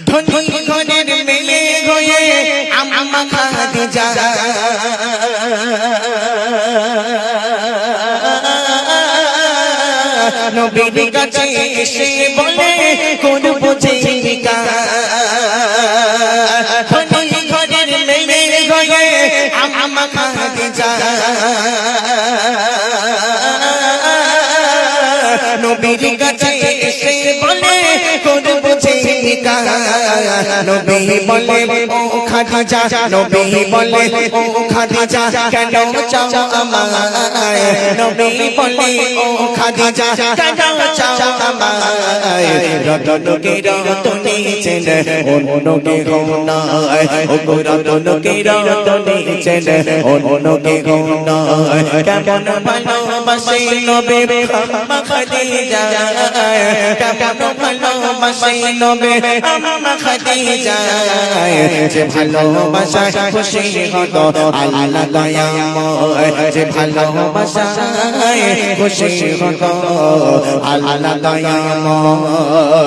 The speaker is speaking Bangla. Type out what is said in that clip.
ধনী ঘরের মেয়ে হয়ে আম্মা খাদিজা নবীর কাছে এসে বলে করব জীবিকা ধনী ঘরের মেয়ে হয়ে আম্মা খাদিজা নবীর কাছে এসে বলে করব জীবিকা নবী বলে ও খাদিজা নবী বলে ও খাদিজা কেন চাও আমায় নবী বলে ও খাদিজা কেন চাও আমায় রতনকে রতনে চেনে অন্যকে গৌনায় ও রতনকে রতনে চেনে অন্যকে গৌনায় কেমন ভালোবাসে নবী আম্মা খাদিজা কেমন ভালোবাসে নবী আম্মা খাদিজা যে ভালোবাসায় খুশি হতো আল্লাহ দয়াময় যে ভালোবাসায় খুশি হতো আল্লাহ দয়াময়